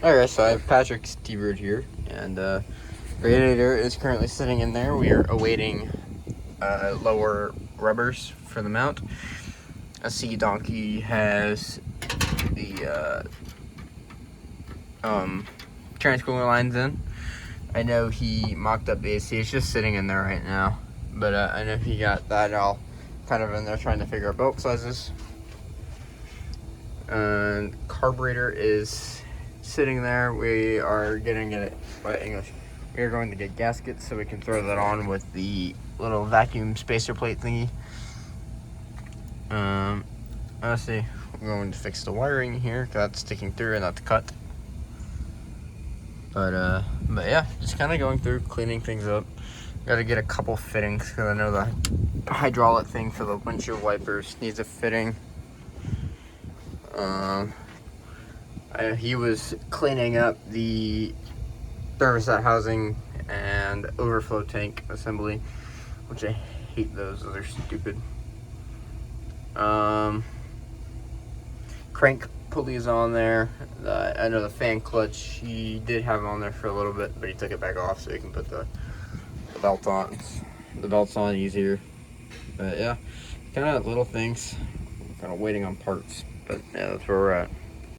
Alright, so I have Patrick's T-Bird here, and Radiator is currently sitting in there. We are awaiting lower rubbers for the mount. A Sea Donkey has the transcooler lines in. I know he mocked up the AC. It's just sitting in there right now, but I know he got that all kind of in there trying to figure out belt sizes. And carburetor is sitting there. We are getting it by English. We are going to get gaskets so we can throw that on with the little vacuum spacer plate thingy. Let's see. We're going to fix the wiring here because that's sticking through and that's cut. But yeah, just kind of going through, cleaning things up. Got to get a couple fittings because I know the hydraulic thing for the windshield wipers needs a fitting. He was cleaning up the thermostat housing and overflow tank assembly, which I hate those. Those are stupid. Crank pulley is on there. I know the fan clutch, he did have it on there for a little bit, but he took it back off so he can put the belt on. The belt's on easier. But yeah, kind of little things. Kind of waiting on parts, but yeah, that's where we're at.